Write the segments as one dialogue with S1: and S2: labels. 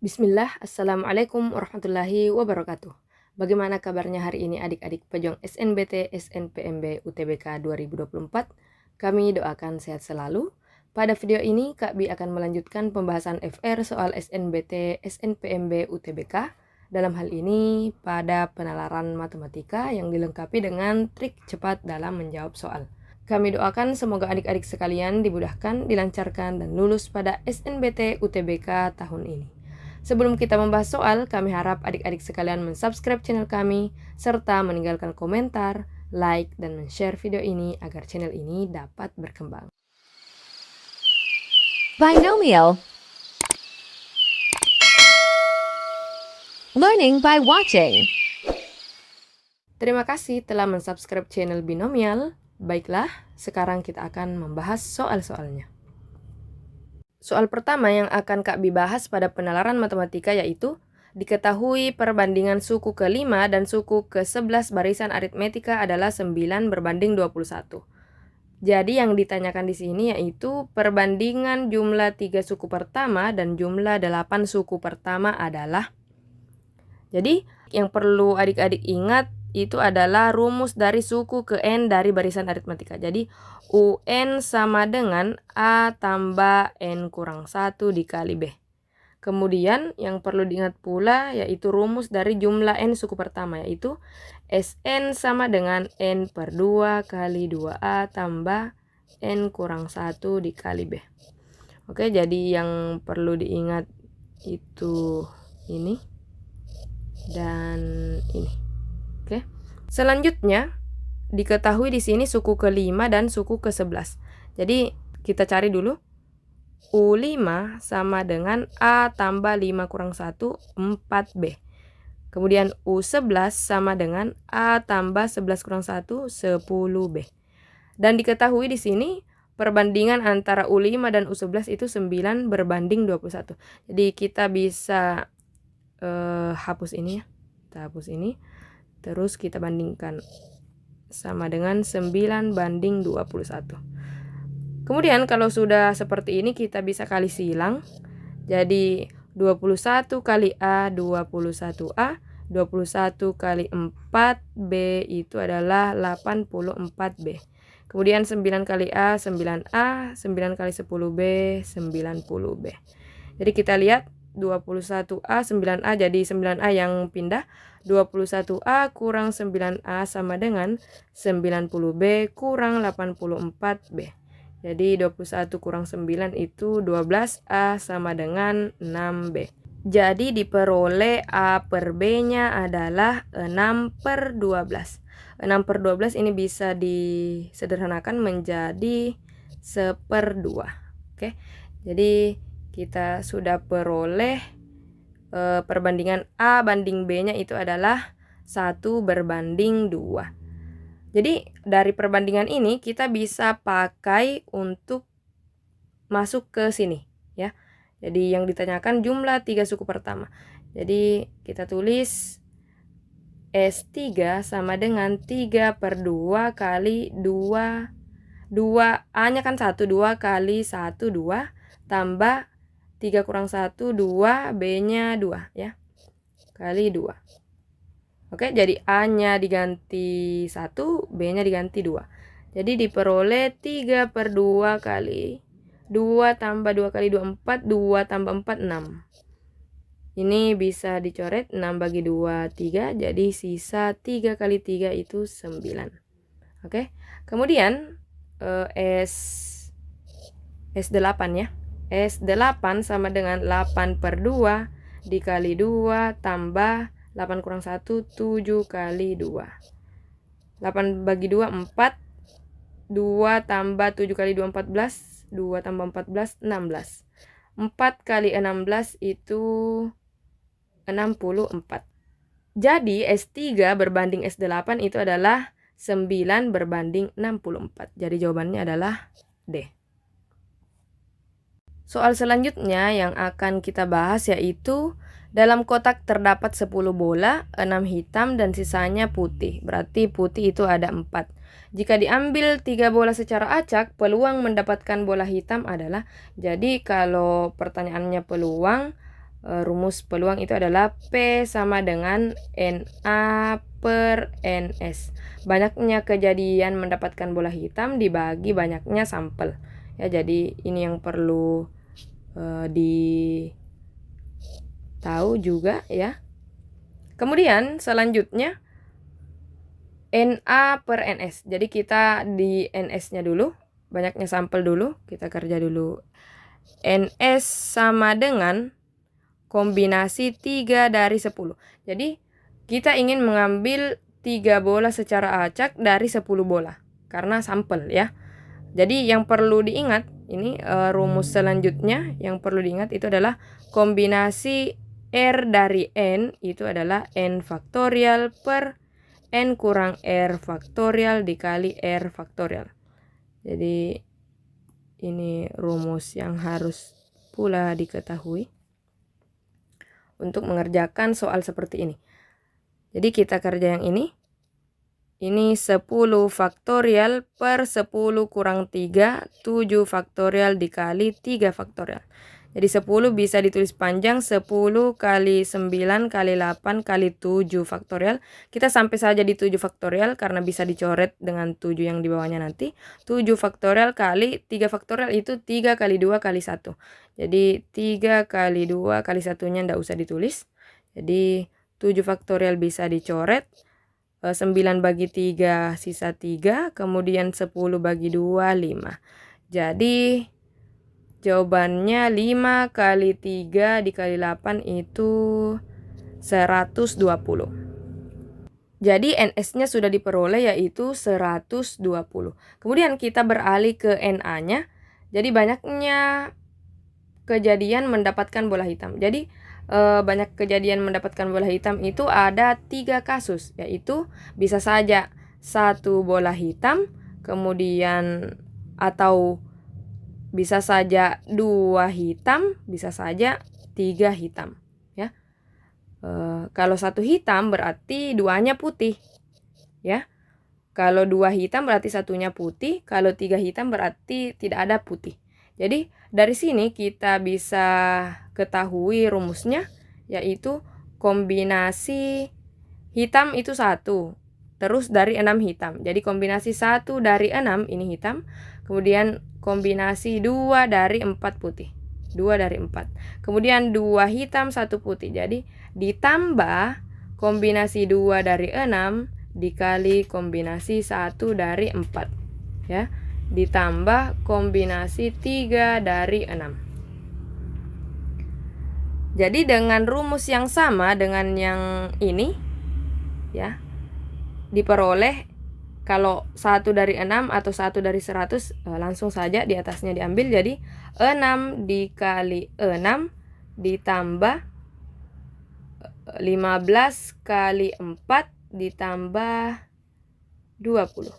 S1: Bismillah, Assalamualaikum warahmatullahi wabarakatuh. Bagaimana kabarnya hari ini adik-adik pejuang SNBT, SNPMB, UTBK 2024? Kami doakan sehat selalu. Pada video ini, Kak Bi akan melanjutkan pembahasan FR soal SNBT, SNPMB, UTBK. Dalam hal ini, pada penalaran matematika yang dilengkapi dengan trik cepat dalam menjawab soal. Kami doakan semoga adik-adik sekalian dimudahkan, dilancarkan, dan lulus pada SNBT UTBK tahun ini. Sebelum kita membahas soal, kami harap adik-adik sekalian mensubscribe channel kami, serta meninggalkan komentar, like, dan men-share video ini agar channel ini dapat berkembang.
S2: Binomial. Learning by watching.
S1: Terima kasih telah mensubscribe channel Binomial. Baiklah, sekarang kita akan membahas soal-soalnya. Soal pertama yang akan Kak Bi bahas pada penalaran matematika yaitu diketahui perbandingan suku ke-5 dan suku ke-11 barisan aritmetika adalah 9 berbanding 21. Jadi yang ditanyakan di sini yaitu perbandingan jumlah 3 suku pertama dan jumlah 8 suku pertama adalah. Jadi yang perlu adik-adik ingat itu adalah rumus dari suku ke N dari barisan aritmetika. Jadi UN sama dengan A tambah N kurang 1 dikali B. Kemudian yang perlu diingat pula yaitu rumus dari jumlah N suku pertama yaitu Sn sama dengan N per 2 kali 2A tambah N kurang 1 dikali B. Oke, jadi yang perlu diingat itu ini dan ini. Oke. Selanjutnya diketahui di sini suku ke-5 dan suku ke-11. Jadi kita cari dulu. U5 sama dengan A tambah 5 kurang 1, 4B. Kemudian U11 sama dengan A tambah 11 kurang 1, 10B. Dan diketahui di sini perbandingan antara U5 dan U11 itu 9 berbanding 21. Jadi kita bisa hapus ini ya. Kita hapus ini. Terus kita bandingkan sama dengan 9 banding 21. Kemudian kalau sudah seperti ini kita bisa kali silang. Jadi 21 kali A, 21A, 21 kali 4B itu adalah 84B. Kemudian 9 kali A, 9A, 9 kali 10B, 90B. Jadi kita lihat 21A, 9A, jadi 9A yang pindah. 21A kurang 9A sama dengan 90B kurang 84B. Jadi 21 kurang 9 itu 12A sama dengan 6B. Jadi diperoleh A per B-nya adalah 6 per 12. 6 per 12 ini bisa disederhanakan menjadi 1/2. Oke, jadi kita sudah peroleh perbandingan A banding B-nya itu adalah 1 berbanding 2. Jadi dari perbandingan ini kita bisa pakai untuk masuk ke sini ya. Jadi yang ditanyakan jumlah 3 suku pertama. Jadi kita tulis S3 sama dengan 3 per 2 kali 2. 2 A-nya kan 1, 2 kali 1, 2 tambah 3 kurang 1, 2, B-nya 2 ya. Kali 2. Oke, jadi A-nya diganti 1, B-nya diganti 2. Jadi diperoleh 3 per 2 kali 2 tambah 2 kali 2, 4, 2 tambah 4, 6. Ini bisa dicoret, 6 bagi 2, 3. Jadi sisa 3 kali 3 itu 9. Oke, kemudian S8 ya. S8 sama dengan 8 per 2 dikali 2 tambah 8 kurang 1, 7 kali 2. 8 bagi 2, 4. 2 tambah 7 kali 2, 14. 2 tambah 14, 16. 4 kali 16 itu 64. Jadi S3 berbanding S8 itu adalah 9 berbanding 64. Jadi jawabannya adalah D. Soal selanjutnya yang akan kita bahas yaitu dalam kotak terdapat 10 bola, 6 hitam dan sisanya putih. Berarti putih itu ada 4. Jika diambil 3 bola secara acak, peluang mendapatkan bola hitam adalah. Jadi kalau pertanyaannya peluang, rumus peluang itu adalah P sama dengan NA per NS. Banyaknya kejadian mendapatkan bola hitam dibagi banyaknya sampel. Ya, jadi ini yang perlu ditahu juga ya. Kemudian selanjutnya NA per NS. Jadi kita di NS-nya dulu, banyaknya sampel dulu, kita kerja dulu. NS sama dengan kombinasi 3 dari 10. Jadi kita ingin mengambil 3 bola secara acak dari 10 bola karena sampel ya. Jadi yang perlu diingat ini rumus selanjutnya yang perlu diingat itu adalah kombinasi R dari N itu adalah N faktorial per N kurang R faktorial dikali R faktorial. Jadi ini rumus yang harus pula diketahui untuk mengerjakan soal seperti ini. Jadi kita kerja yang ini. Ini 10 faktorial per 10 kurang 3, 7 faktorial dikali 3 faktorial. Jadi 10 bisa ditulis panjang 10 kali 9 kali 8 kali 7 faktorial. Kita sampai saja di 7 faktorial karena bisa dicoret dengan 7 yang di bawahnya nanti. 7 faktorial kali 3 faktorial itu 3 kali 2 kali 1. Jadi 3 kali 2 kali 1-nya ndak usah ditulis. Jadi 7 faktorial bisa dicoret. 9 bagi 3 sisa 3. Kemudian 10 bagi 2 5. Jadi jawabannya 5 kali 3 dikali 8 itu 120. Jadi NS-nya sudah diperoleh yaitu 120. Kemudian kita beralih ke NA-nya. Jadi banyaknya kejadian mendapatkan bola hitam. Jadi banyak kejadian mendapatkan bola hitam itu ada 3 kasus, yaitu bisa saja 1 bola hitam, kemudian atau bisa saja 2 hitam, bisa saja 3 hitam ya. Kalau 1 hitam berarti 2-nya putih ya. Kalau 2 hitam berarti 1-nya putih, kalau 3 hitam berarti tidak ada putih. Jadi dari sini kita bisa ketahui rumusnya, yaitu kombinasi hitam itu 1, terus dari 6 hitam. Jadi kombinasi 1 dari 6 ini hitam, kemudian kombinasi 2 dari 4 putih. 2 dari 4. Kemudian 2 hitam 1 putih. Jadi ditambah kombinasi 2 dari 6 dikali kombinasi 1 dari 4 ya, ditambah kombinasi 3 dari 6. Jadi dengan rumus yang sama dengan yang ini ya, diperoleh kalau 1 dari 6 atau 1 dari 100 langsung saja di atasnya diambil. Jadi 6 dikali 6 ditambah 15 kali 4 ditambah 20.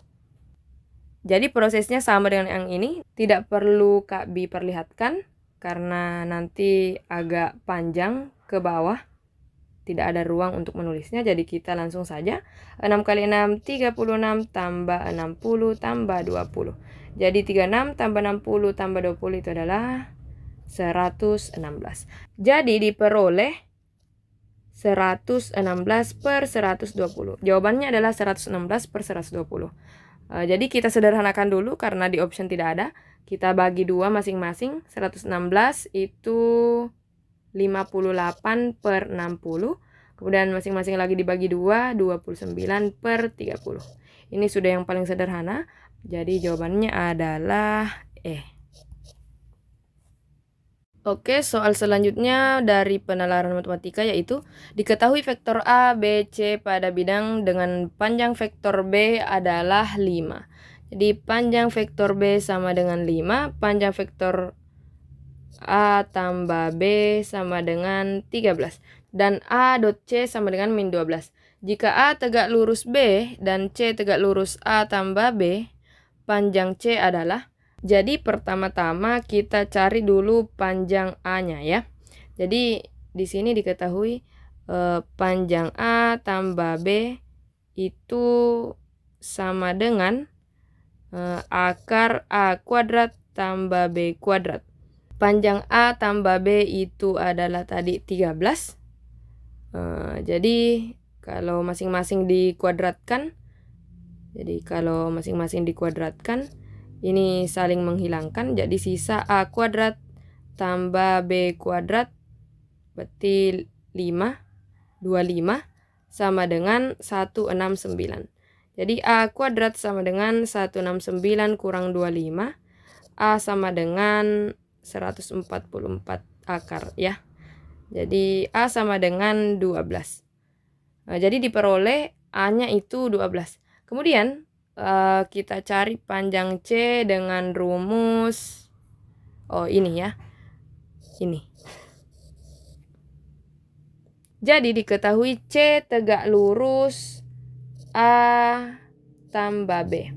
S1: Jadi prosesnya sama dengan yang ini, tidak perlu Kak Bi perlihatkan karena nanti agak panjang ke bawah, tidak ada ruang untuk menulisnya. Jadi kita langsung saja 6 kali 6 36 tambah 60 tambah 20. Jadi 36 tambah 60 tambah 20 itu adalah 116. Jadi diperoleh 116 per 120. Jawabannya adalah 116 per 120. Jadi kita sederhanakan dulu karena di option tidak ada. Kita bagi 2 masing-masing. 116 itu 58 per 60. Kemudian masing-masing lagi dibagi 2, 29 per 30. Ini sudah yang paling sederhana. Jadi jawabannya adalah E. Oke, soal selanjutnya dari penalaran matematika yaitu diketahui vektor A, B, C pada bidang dengan panjang vektor B adalah 5. Jadi panjang vektor B sama dengan 5, panjang vektor A tambah B sama dengan 13. Dan A dot C sama dengan min 12. Jika A tegak lurus B dan C tegak lurus A tambah B, panjang C adalah. Jadi pertama-tama kita cari dulu panjang A-nya ya. Jadi di sini diketahui panjang A tambah B itu sama dengan akar A kuadrat tambah B kuadrat. panjang A tambah B itu adalah tadi 13. Jadi kalau masing-masing dikuadratkan, ini saling menghilangkan, jadi sisa A kuadrat tambah B kuadrat berarti 25 sama dengan 169. Jadi A kuadrat sama dengan 169 kurang 25. A sama dengan 144 akar ya. Jadi A sama dengan 12. Jadi diperoleh A-nya itu 12. Kemudian kita cari panjang C dengan rumus ini ya. Ini. Jadi diketahui C tegak lurus A tambah B.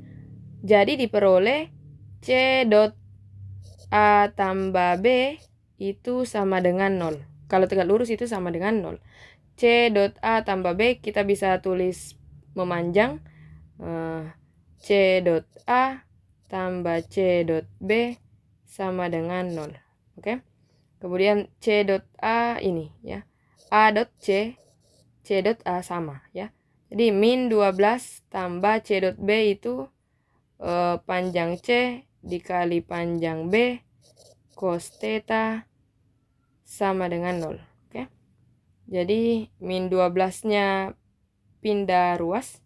S1: Jadi diperoleh C dot A tambah B itu sama dengan 0. Kalau tegak lurus itu sama dengan 0. C dot A tambah B kita bisa tulis memanjang. C dot A tambah C dot B sama dengan 0. Oke. Kemudian C dot A ini ya. A dot C dot A sama ya. Jadi min 12 tambah C dot B itu panjang C dikali panjang B cos theta sama dengan 0. Oke. Jadi min 12-nya pindah ruas.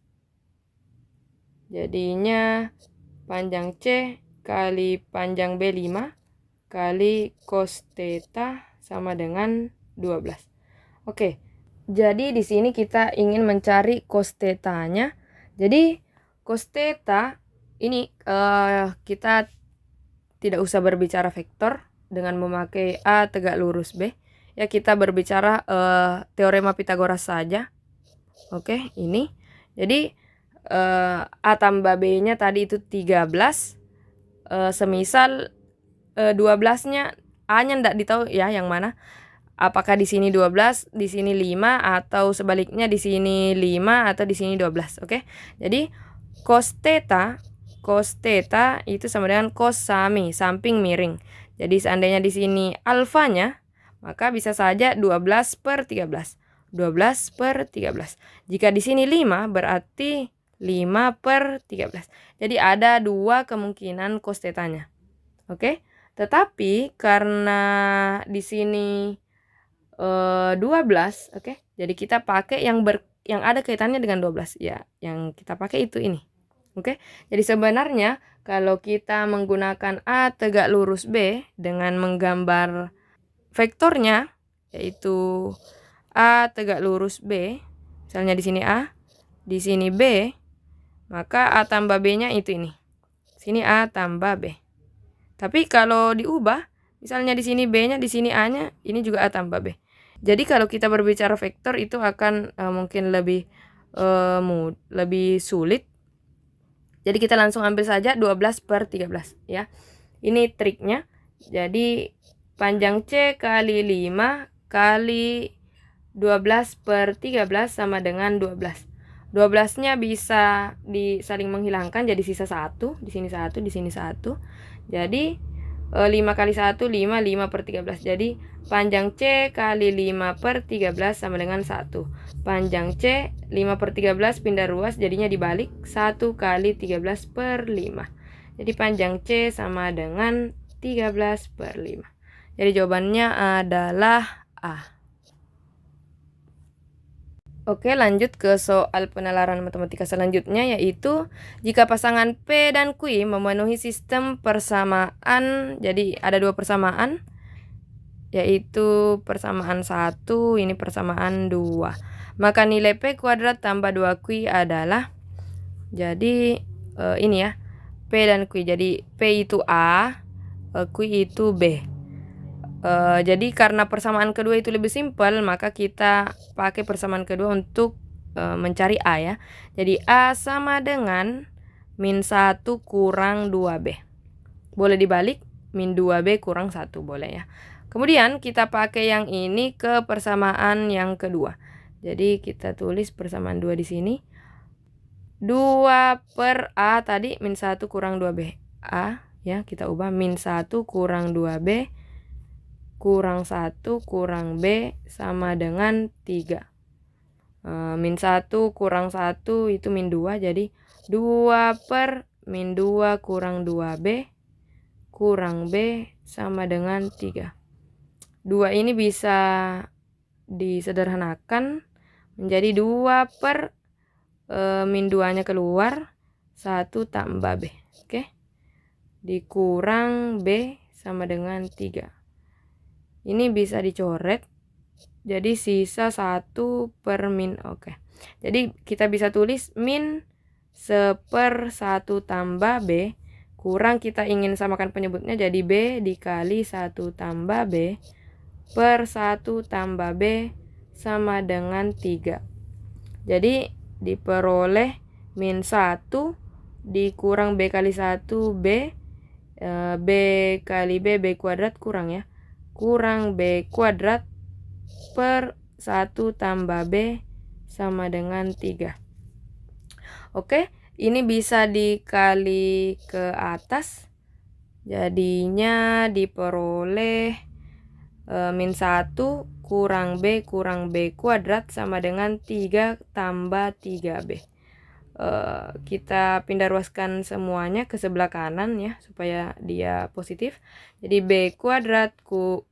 S1: Jadinya panjang C kali panjang B 5 kali cos theta sama dengan 12. Oke. Jadi di sini kita ingin mencari cos theta-nya. Jadi cos theta ini kita tidak usah berbicara vektor dengan memakai A tegak lurus B. Ya kita berbicara teorema Pitagoras saja. Oke, ini. Jadi A tambah B-nya tadi itu 13. Semisal 12-nya A-nya enggak ditahu ya yang mana. Apakah di sini 12, di sini 5 atau sebaliknya di sini 5 atau di sini 12, oke? Jadi cos theta itu sama dengan cos samping miring. Jadi seandainya di sini alfanya, maka bisa saja 12/13. 12/13. Jika di sini 5 berarti 5/13. Jadi ada dua kemungkinan cos theta-nya. Oke? Tetapi karena di sini 12, oke? Jadi kita pakai yang ada kaitannya dengan 12 ya. Yang kita pakai itu ini. Oke? Jadi sebenarnya kalau kita menggunakan A tegak lurus B dengan menggambar vektornya yaitu A tegak lurus B, misalnya di sini A, di sini B, maka A tambah B-nya itu ini. Sini A tambah B. Tapi kalau diubah, misalnya di sini B-nya, di sini A-nya, ini juga A tambah B. Jadi kalau kita berbicara vektor itu akan mungkin lebih sulit. Jadi kita langsung ambil saja 12/13 ya. Ini triknya. Jadi panjang C kali 5 kali 12/13 sama dengan 12. 12-nya bisa saling menghilangkan jadi sisa 1. Di sini 1, di sini 1. Jadi 5 kali 1, 5, 5/13. Jadi panjang C kali 5/13 sama dengan 1. Panjang C 5/13 pindah ruas jadinya dibalik 1 kali 13/5. Jadi panjang C sama dengan 13/5. Jadi jawabannya adalah A. Oke, lanjut ke soal penalaran matematika selanjutnya, yaitu jika pasangan P dan Q memenuhi sistem persamaan. Jadi ada dua persamaan, yaitu persamaan 1, ini persamaan 2. Maka nilai P kuadrat tambah 2Q adalah, jadi ini ya, P dan Q. Jadi P itu A, Q itu B. Jadi karena persamaan kedua itu lebih simpel, maka kita pakai persamaan kedua untuk mencari A ya. Jadi A sama dengan min 1 kurang 2B. Boleh dibalik, min 2B kurang 1 boleh ya. Kemudian kita pakai yang ini ke persamaan yang kedua. Jadi kita tulis persamaan 2 di sini. 2/A tadi min 1 kurang 2B. A ya, kita ubah min 1 kurang 2B kurang 1 kurang B sama dengan 3. Min 1 kurang 1 itu min 2, jadi 2 per min 2 kurang 2B kurang B sama dengan 3. 2 ini bisa disederhanakan menjadi 2 per min 2-nya keluar, 1 tambah B. Oke. Dikurang B sama dengan 3. Ini bisa dicoret. Jadi sisa 1 per min. Oke. Jadi kita bisa tulis min 1/1 tambah B kurang kita ingin samakan penyebutnya jadi B dikali 1 tambah B per 1 tambah B sama dengan 3. Jadi diperoleh min 1 dikurang B kali 1 B, B kali B, B kuadrat kurang ya. Kurang B kuadrat per 1 tambah B sama dengan 3. Oke, ini bisa dikali ke atas. Jadinya diperoleh min 1 kurang B kuadrat sama dengan 3 tambah 3B. Kita pindah ruaskan semuanya ke sebelah kanan ya, supaya dia positif. Jadi B kuadrat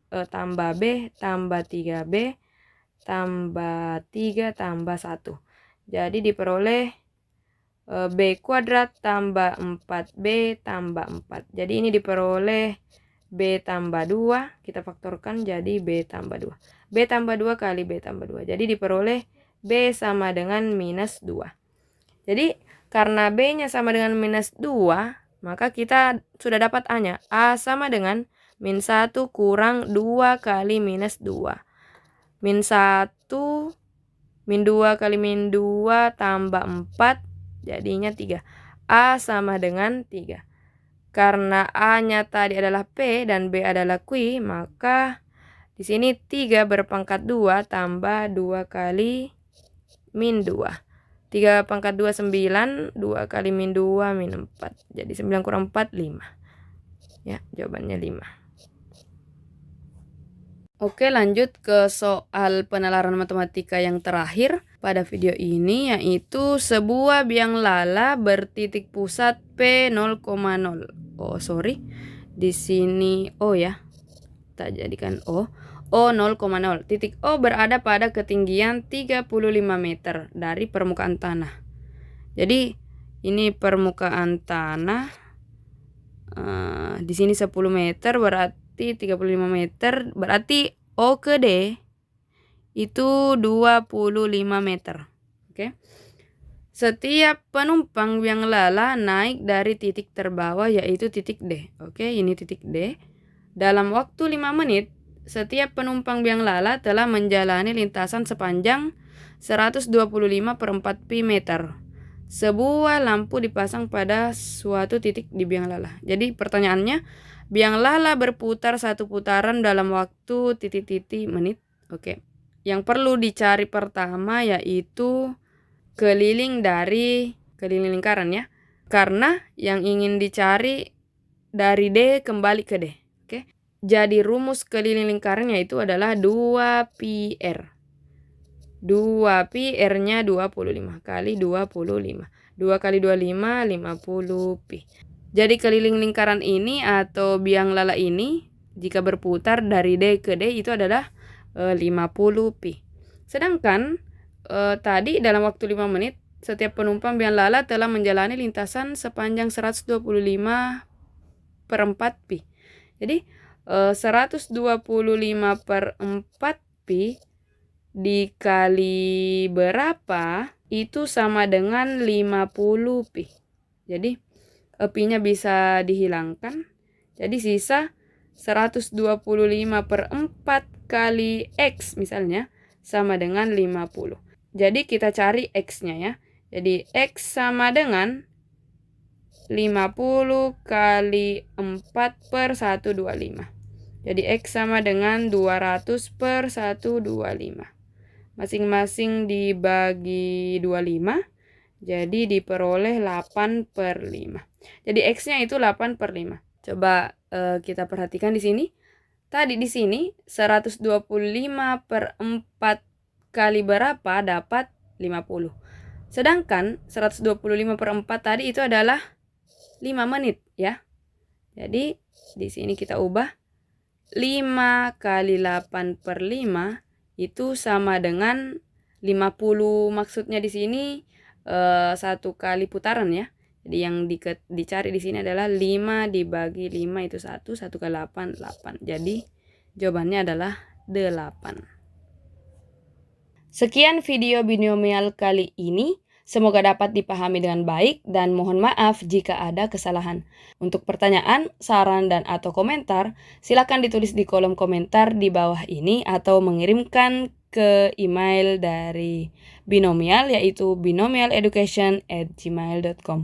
S1: tambah B tambah 3B tambah 3 tambah 1. Jadi diperoleh B kuadrat tambah 4B tambah 4. Jadi ini diperoleh B tambah 2, kita faktorkan jadi B tambah 2. B tambah 2 kali B tambah 2. Jadi diperoleh B sama dengan minus 2. Jadi karena B-nya sama dengan minus 2, maka kita sudah dapat A-nya. A sama dengan min 1 kurang 2 kali minus 2. Min 1, min 2 kali min 2 tambah 4, jadinya 3. A sama dengan 3. Karena A-nya tadi adalah P dan B adalah Q, maka di sini 3 berpangkat 2 tambah 2 kali min 2. 3 pangkat 2 9, 2 kali min 2 min 4. Jadi 9 kurang 4 5. Ya, jawabannya 5. Oke, lanjut ke soal penalaran matematika yang terakhir pada video ini, yaitu sebuah biang lala bertitik pusat P 0,0. Oh, sorry. Di sini O ya. Kita jadikan O. O 0,0. Titik O berada pada ketinggian 35 meter dari permukaan tanah. Jadi ini permukaan tanah. Di sini 10 meter berarti 35 meter. Berarti O ke D itu 25 meter. Oke. Setiap penumpang biang lala naik dari titik terbawah yaitu titik D. Oke, ini titik D. Dalam waktu 5 menit, setiap penumpang biang lala telah menjalani lintasan sepanjang 125 per 4 pi meter. Sebuah lampu dipasang pada suatu titik di biang lala. Jadi pertanyaannya, biang lala berputar satu putaran dalam waktu titik-titik menit. Oke. Yang perlu dicari pertama yaitu keliling lingkaran ya. Karena yang ingin dicari dari D kembali ke D. Oke. Jadi rumus keliling lingkarannya itu adalah 2πr. 2πr-nya 25 kali 25. 2 kali 25, 50 pi. Jadi keliling lingkaran ini atau biang lala ini jika berputar dari D ke D itu adalah 50 pi. Sedangkan tadi dalam waktu 5 menit setiap penumpang biang lala telah menjalani lintasan sepanjang 125 per 4 pi. Jadi 125 per 4 pi dikali berapa itu sama dengan 50 pi. Jadi pi-nya bisa dihilangkan. Jadi sisa 125 per 4 kali X misalnya sama dengan 50. Jadi kita cari X-nya ya. Jadi X sama dengan 50 kali 4 per 125. Jadi X sama dengan 200 per 125. Masing-masing dibagi 25. Jadi diperoleh 8 per 5. Jadi X-nya itu 8 per 5. Coba kita perhatikan di sini. Tadi di sini 125 per 4 kali berapa dapat 50. Sedangkan 125 per 4 tadi itu adalah 5 menit ya. Jadi di sini kita ubah 5 kali 8 per 5 itu sama dengan 50. Maksudnya di sini 1 kali putaran ya. Jadi yang dicari di sini adalah 5 dibagi 5 itu 1, 1 kali 8, 8. Jadi jawabannya adalah 8. Sekian video binomial kali ini. Semoga dapat dipahami dengan baik dan mohon maaf jika ada kesalahan. Untuk pertanyaan, saran, dan atau komentar, silakan ditulis di kolom komentar di bawah ini atau mengirimkan ke email dari Binomial yaitu binomialeducation@gmail.com.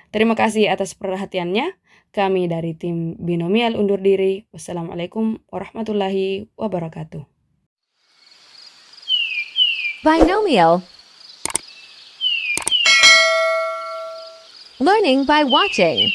S1: Terima kasih atas perhatiannya. Kami dari tim Binomial undur diri. Wassalamualaikum warahmatullahi wabarakatuh.
S2: Binomial. Learning by watching.